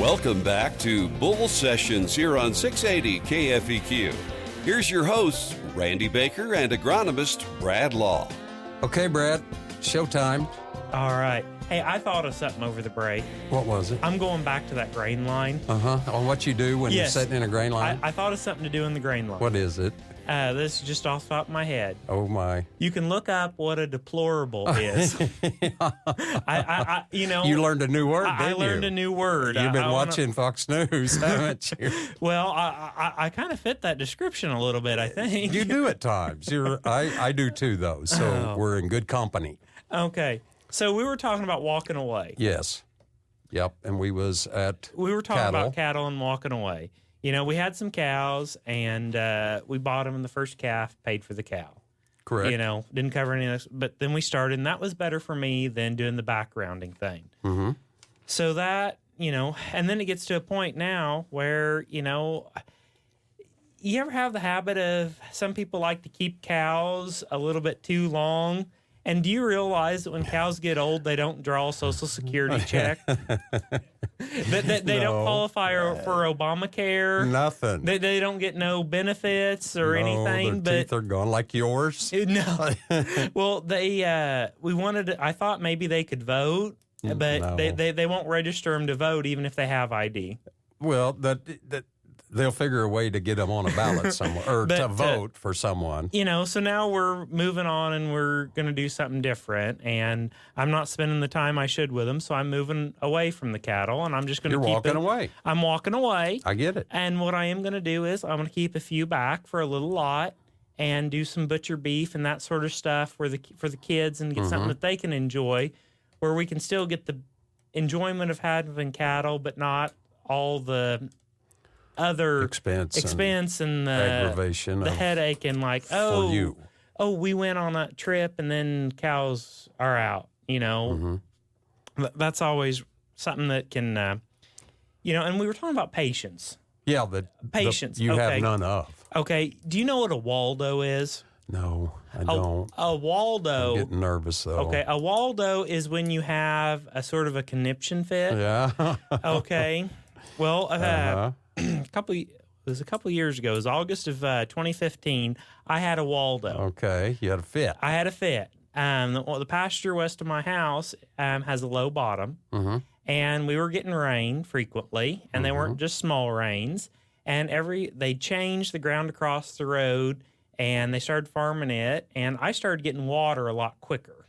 Welcome back to Bull Sessions here on 680 KFEQ. Here's your hosts, Randy Baker and agronomist Brad Law. Okay, Brad, showtime. All right. Hey, I thought of something over the break. What was it? I'm going back to that grain line. On what you do when you're Yes. sitting in a grain line? I thought of something to do in the grain line. What is it? This is just off the top of my head. Oh, my. You can look up what a deplorable is. You learned a new word, didn't you? I learned a new word. You've been watching Fox News, haven't you? Well, I kind of fit that description a little bit, I think. You do at times. I do too, though, so we're in good company. Okay. So we were talking about walking away. Yes. Yep, and we were talking about cattle and walking away. You know, we had some cows, and we bought them in the first calf, paid for the cow. Correct. You know, didn't cover any of this. But then we started, and that was better for me than doing the backgrounding thing. Mm-hmm. So that, you know, and then it gets to a point now where, you know, you ever have the habit of some people like to keep cows a little bit too long? And do you realize that when cows get old, they don't draw a Social Security check? They don't qualify for Obamacare. Nothing. They don't get no benefits or anything. Their teeth are gone like yours. No. Well, I thought maybe they could vote, but No. they won't register them to vote even if they have ID. Well, they'll figure a way to get them on a ballot somewhere or to vote for someone. You know, so now we're moving on and we're going to do something different. And I'm not spending the time I should with them, so I'm moving away from the cattle, and I'm just going to keep You're walking away. I'm walking away. I get it. And what I am going to do is I'm going to keep a few back for a little lot and do some butcher beef and that sort of stuff for the kids and get something that they can enjoy, where we can still get the enjoyment of having cattle, but not all the other expense and the aggravation, the headache, and like, we went on a trip and then cows are out. You know, that's always something that can, you know. And we were talking about patience. Yeah, patience. You have none of. Okay. Do you know what a Waldo is? No, I don't. A Waldo. I'm getting nervous though. Okay, a Waldo is when you have a sort of a conniption fit. Yeah. Okay. Well, it was a couple years ago. It was August of 2015. I had a Waldo. Okay, you had a fit. I had a fit. The pasture west of my house has a low bottom, and we were getting rain frequently, and they weren't just small rains. And they changed the ground across the road, and they started farming it, and I started getting water a lot quicker.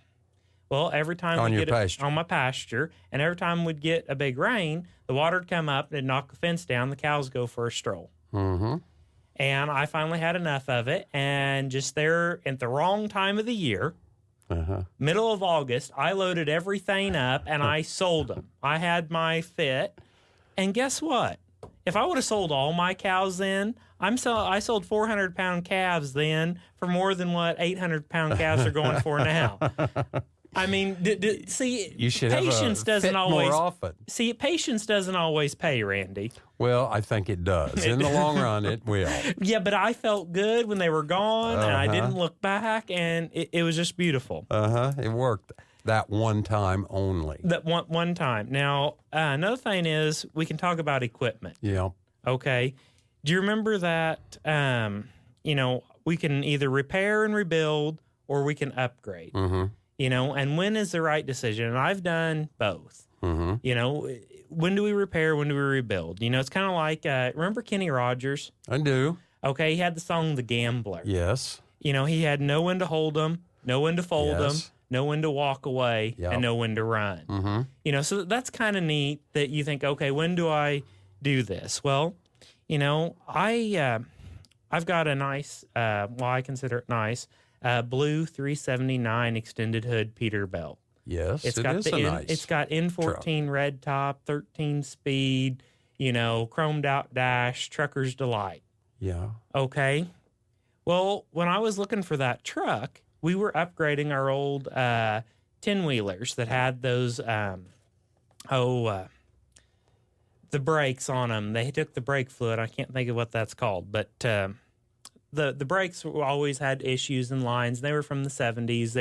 Well, every time on my pasture, and every time we'd get a big rain, the water would come up and it'd knock the fence down. The cows go for a stroll. And I finally had enough of it, and just there at the wrong time of the year, middle of August, I loaded everything up and I sold them. I had my fit, and guess what? If I would have sold all my cows then, I sold 400-pound calves then for more than what 800-pound calves are going for now. I mean, see, you should patience have doesn't always more often. See, patience doesn't always pay, Randy. Well, I think it does. In the long run, it will. Yeah, but I felt good when they were gone, and I didn't look back, and it was just beautiful. It worked that one time only. That one time. Now, another thing is we can talk about equipment. Yeah. Okay. Do you remember that? You know, we can either repair and rebuild, or we can upgrade. You know, and when is the right decision? And I've done both. You know, when do we repair? When do we rebuild? You know, it's kind of like, remember Kenny Rogers? I do. Okay, he had the song The Gambler. Yes. You know, he had know when to hold them, know when to fold them, know when to walk away, and know when to run. You know, so that's kind of neat that you think, okay, when do I do this? Well, you know, I've got a nice, I consider it nice, blue 379 extended hood Peterbilt. Yes, it's got N14 truck. red top, 13 speed, you know, chromed out dash, trucker's delight. Yeah. Okay. Well, when I was looking for that truck, we were upgrading our old 10-wheelers that had those, the brakes on them. They took the brake fluid. I can't think of what that's called, but the brakes always had issues and lines. They were from the 70s.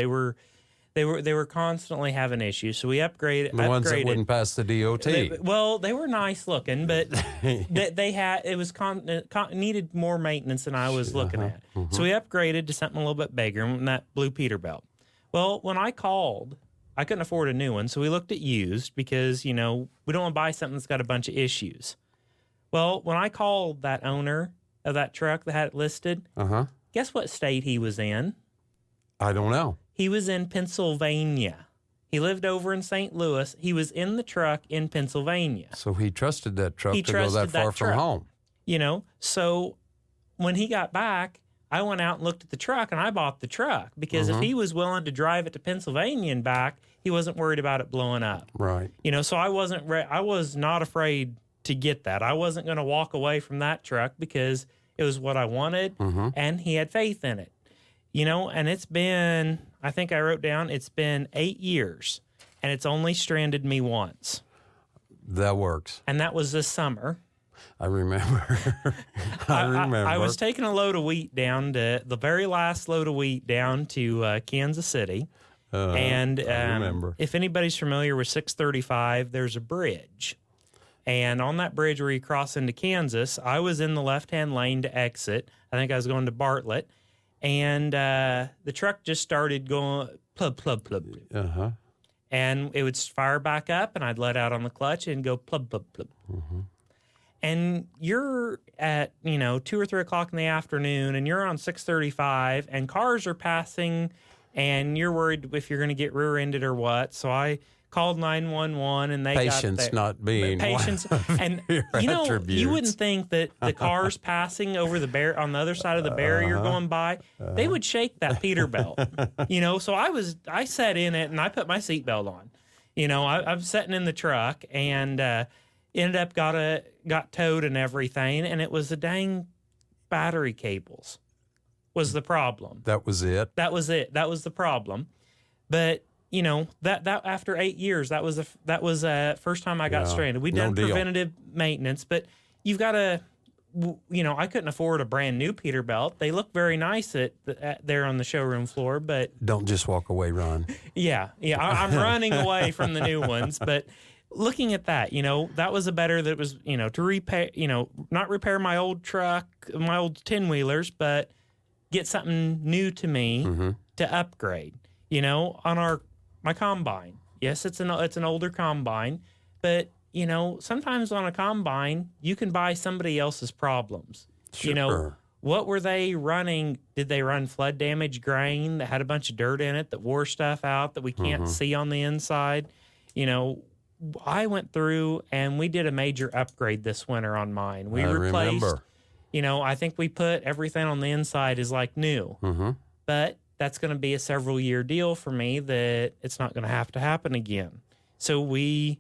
They were constantly having issues, so we upgraded. The ones that wouldn't pass the DOT. They were nice looking, but they had it was needed more maintenance than I was looking at. So we upgraded to something a little bit bigger, and that blue Peterbilt. Well, when I called, I couldn't afford a new one, so we looked at used because we don't want to buy something that's got a bunch of issues. Well, when I called that owner of that truck that had it listed, guess what state he was in? I don't know. He was in Pennsylvania. He lived over in St. Louis. He was in the truck in Pennsylvania. So he trusted that truck to go that far from home. So when he got back, I went out and looked at the truck, and I bought the truck because if he was willing to drive it to Pennsylvania and back, he wasn't worried about it blowing up. Right. So I was not afraid to get that. I wasn't going to walk away from that truck because it was what I wanted, and he had faith in it. And it's been, I think I wrote down, it's been 8 years, and it's only stranded me once. That works. And that was this summer. I remember. I was taking a load of wheat down to, the very last load of wheat down to Kansas City. And I remember. If anybody's familiar with 635, there's a bridge. And on that bridge where you cross into Kansas, I was in the left-hand lane to exit. I think I was going to Bartlett. And the truck just started going plub, plub, plub. And it would fire back up, and I'd let out on the clutch and go plub, plub, plub. And you're at, 2 or 3 o'clock in the afternoon, and you're on 635, and cars are passing, and you're worried if you're going to get rear-ended or what. So I called 911, and they patience got not being patience. And you wouldn't think that the cars passing over the on the other side of the barrier going by, they would shake that Peterbilt. So I sat in it and I put my seatbelt on. I'm sitting in the truck and ended up got towed and everything, and it was the dang battery cables was the problem. That was it. That was the problem. But that after 8 years, that was first time I got stranded. We'd done preventative maintenance, but you've got to, I couldn't afford a brand new Peterbilt. They look very nice there on the showroom floor, but don't just walk away, Ron. I'm running away from the new ones, but looking at that, that was that was, to repair, not repair my old truck, my old 10-wheelers, but get something new to me to upgrade, on my combine. Yes, it's an older combine, but sometimes on a combine you can buy somebody else's problems. Sure. What were they running? Did they run flood damage grain that had a bunch of dirt in it that wore stuff out that we can't see on the inside? I went through and we did a major upgrade this winter on mine. We replaced. Remember. I think we put everything on the inside is like new, but that's going to be a several-year deal for me that it's not going to happen again. So we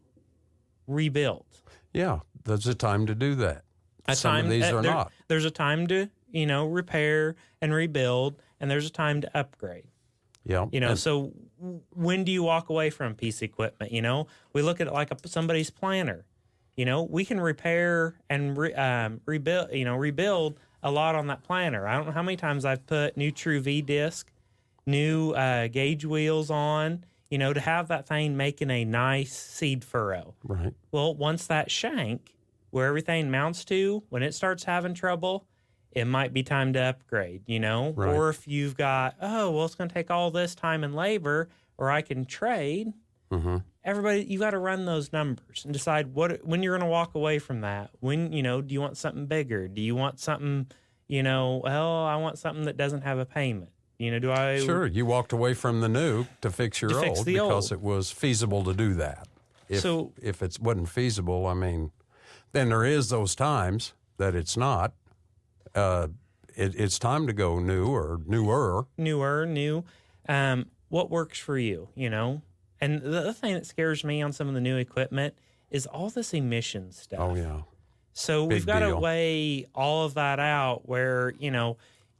rebuilt. Yeah, there's a time to do that. Some of these are not. There's a time to, repair and rebuild, and there's a time to upgrade. Yeah. So when do you walk away from a piece of equipment? We look at it like somebody's planner. We can repair and rebuild a lot on that planner. I don't know how many times I've put new True V disc, new gauge wheels on, to have that thing making a nice seed furrow. Right. Well, once that shank, where everything mounts to, when it starts having trouble, it might be time to upgrade, Right. Or if you've got, it's going to take all this time and labor, or I can trade. Everybody, you got to run those numbers and decide when you're going to walk away from that. When, do you want something bigger? Do you want something, I want something that doesn't have a payment. Sure, you walked away from the new to fix your old because it was feasible to do that. If it wasn't feasible, then there is those times that it's not. It's time to go new or newer. New. What works for you, And the other thing that scares me on some of the new equipment is all this emission stuff. Oh, yeah. So we've got to weigh all of that out where,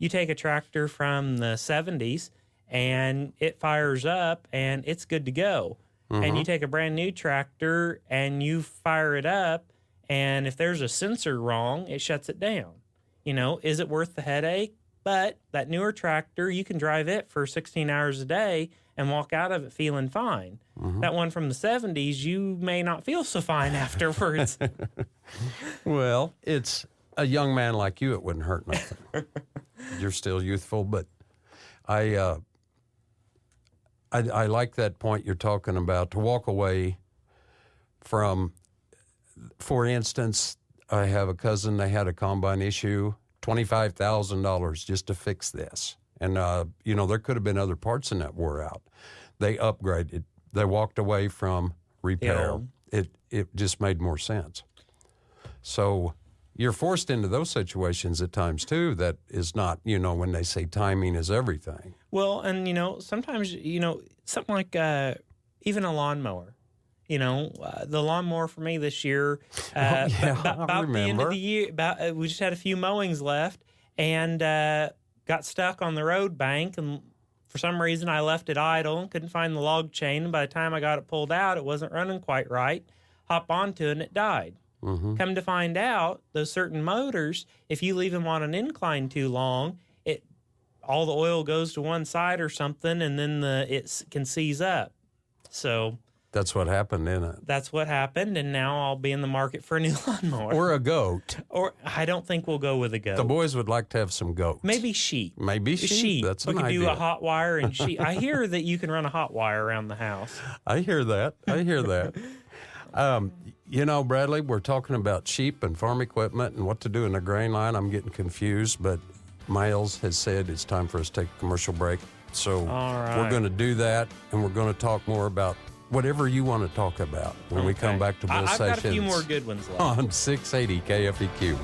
you take a tractor from the 70s and it fires up and it's good to go. And you take a brand new tractor and you fire it up, and if there's a sensor wrong, it shuts it down. Is it worth the headache? But that newer tractor, you can drive it for 16 hours a day and walk out of it feeling fine. That one from the 70s, you may not feel so fine afterwards. Well, it's a young man like you, it wouldn't hurt nothing. You're still youthful, but I like that point you're talking about, to walk away from, for instance, I have a cousin, they had a combine issue, $25,000 just to fix this. And, there could have been other parts in that wore out. They upgraded. They walked away from repair. Yeah. It just made more sense. So you're forced into those situations at times, too, that is not, when they say timing is everything. Well, and, sometimes, something like even a lawnmower. The lawnmower for me this year, about the end of the year, we just had a few mowings left and got stuck on the road bank. And for some reason, I left it idle and couldn't find the log chain. And by the time I got it pulled out, it wasn't running quite right. Hop onto it and it died. Come to find out, those certain motors, if you leave them on an incline too long, all the oil goes to one side or something, and then it can seize up. So that's what happened, isn't it? That's what happened, and now I'll be in the market for a new lawnmower. Or a goat. Or I don't think we'll go with a goat. The boys would like to have some goats. Maybe sheep. Sheep. That's an idea. We could do a hot wire and sheep. I hear that you can run a hot wire around the house. I hear that. Bradley, we're talking about sheep and farm equipment and what to do in the grain line. I'm getting confused, but Miles has said it's time for us to take a commercial break. So we're going to do that, and we're going to talk more about whatever you want to talk about when we come back to Bull Sessions. I've got a few more good ones left. On 680 KFEQ.